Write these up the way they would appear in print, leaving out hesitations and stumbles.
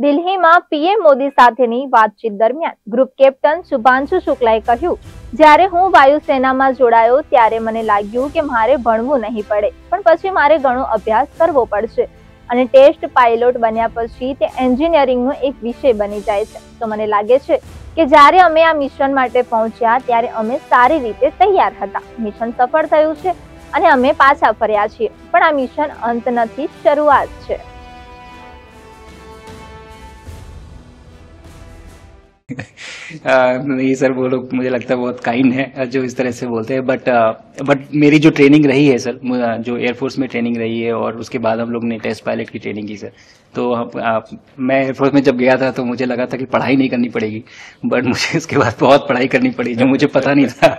દિલ્હીમાં પીએમ મોદી સાથેની વાતચીત દરમિયાન ગ્રુપ કેપ્ટન શુભાંશુ શુક્લાએ કહ્યું, જ્યારે હું વાયુસેનામાં જોડાયો ત્યારે મને લાગ્યું કે મારે ભણવું નહીં પડે, પણ પછી મારે ઘણો અભ્યાસ કરવો પડશે અને ટેસ્ટ પાયલોટ બન્યા પછી તે એન્જિનિયરિંગનો એક વિષય બની જાય છે. તો મને લાગે છે કે જ્યારે અમે આ મિશન માટે પહોંચ્યા ત્યારે અમે સારી રીતે તૈયાર હતા. મિશન સફળ થયું છે અને અમે પાછા ફર્યા છીએ, પણ આ મિશન અંત નથી, શરૂઆત છે. नहीं सर, वो लोग मुझे लगता है बहुत काइंड है जो इस तरह से बोलते हैं, बट मेरी जो ट्रेनिंग रही है सर, जो एयरफोर्स में ट्रेनिंग रही है और उसके बाद हम लोग ने टेस्ट पायलट की ट्रेनिंग की सर. तो मैं एयरफोर्स में जब गया था तो मुझे लगा था कि पढ़ाई नहीं करनी पड़ेगी, बट मुझे उसके बाद बहुत पढ़ाई करनी पड़ी जो मुझे पता नहीं था.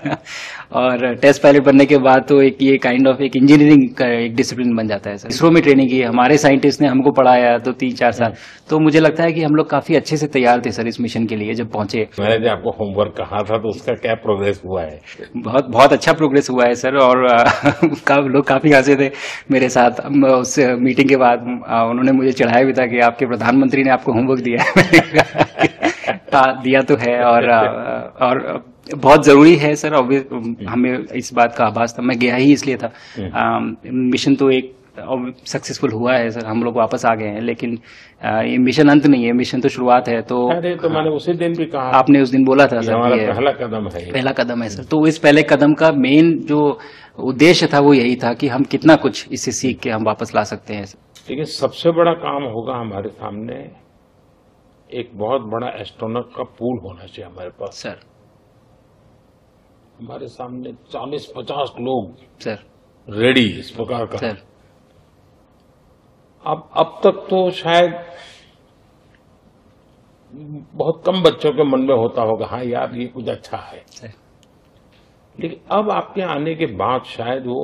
और टेस्ट पायलट बनने के बाद तो एक ये काइंड ऑफ एक इंजीनियरिंग का एक डिसिप्लिन बन जाता है सर. इसरो में ट्रेनिंग की, हमारे साइंटिस्ट ने हमको पढ़ाया तो 3-4 साल. तो मुझे लगता है कि हम लोग काफी अच्छे से तैयार थे सर इस मिशन के लिए. जब पहुंचे, मैंने जो आपको होमवर्क कहा था तो उसका क्या प्रोग्रेस हुआ है? बहुत अच्छा प्रोग्रेस हुआ है सर. और लोग काफी हंसे थे मेरे साथ. उस मीटिंग के बाद उन्होंने मुझे चढ़ाया भी था कि आपके प्रधानमंत्री ने आपको होमवर्क दिया है. दिया तो है और बहुत जरूरी है सर. हमें इस बात का आभास था, मैं गया ही इसलिए था. मिशन तो एक सक्सेसफुल हुआ है सर, हम लोग वापस आ गए हैं, लेकिन ये मिशन अंत नहीं है, मिशन तो शुरुआत है. तो अरे तो मैंने उसी दिन भी कहा, आपने उस दिन बोला था सर, हमारा पहला कदम है, पहला कदम है सर. तो इस पहले कदम का मेन जो उद्देश्य था वो यही था कि हम कितना कुछ इससे सीख के हम वापस ला सकते हैं. लेकिन सबसे बड़ा काम होगा हमारे सामने, एक बहुत बड़ा एस्ट्रोनॉट का पूल होना चाहिए हमारे पास सर. हमारे सामने 40-50 लोग सर रेडी इस प्रकार का सर. अब तक तो शायद बहुत कम बच्चों के मन में होता होगा, हाँ यार ये कुछ अच्छा है सर. लेकिन अब आपके आने के बाद शायद वो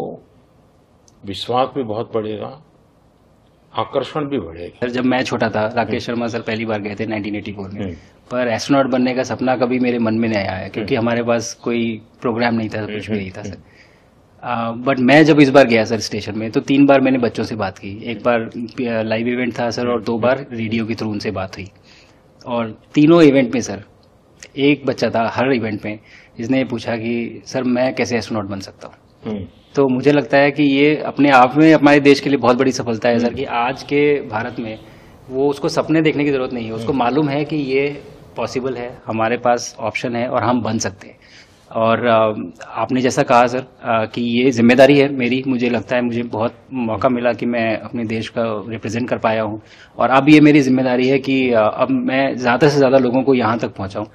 विश्वास भी बहुत बढ़ेगा, आकर्षण भी बढ़ेगा. सर जब मैं छोटा था, राकेश शर्मा सर पहली बार गए थे 1984 में, पर एस्ट्रोनॉट बनने का सपना कभी मेरे मन में नहीं आया, क्योंकि हमारे पास कोई प्रोग्राम नहीं था, कुछ भी नहीं था सर. बट मैं जब इस बार गया सर स्टेशन में, तो 3 बार मैंने बच्चों से बात की. एक बार लाइव इवेंट था सर, और 2 बार रेडियो के थ्रू उनसे बात हुई. और तीनों इवेंट में सर एक बच्चा था हर इवेंट में जिसने पूछा कि सर मैं कैसे एस्ट्रोनॉट बन सकता हूँ. तो मुझे लगता है कि ये अपने आप में हमारे देश के लिए बहुत बड़ी सफलता है सर, कि आज के भारत में वो उसको सपने देखने की जरूरत नहीं है, उसको मालूम है कि ये पॉसिबल है, हमारे पास ऑप्शन है और हम बन सकते हैं. और आपने जैसा कहा सर कि ये जिम्मेदारी है मेरी, मुझे लगता है मुझे बहुत मौका मिला कि मैं अपने देश का रिप्रेजेंट कर पाया हूँ, और अब ये मेरी जिम्मेदारी है कि अब मैं ज़्यादा से ज़्यादा लोगों को यहाँ तक पहुँचाऊँ.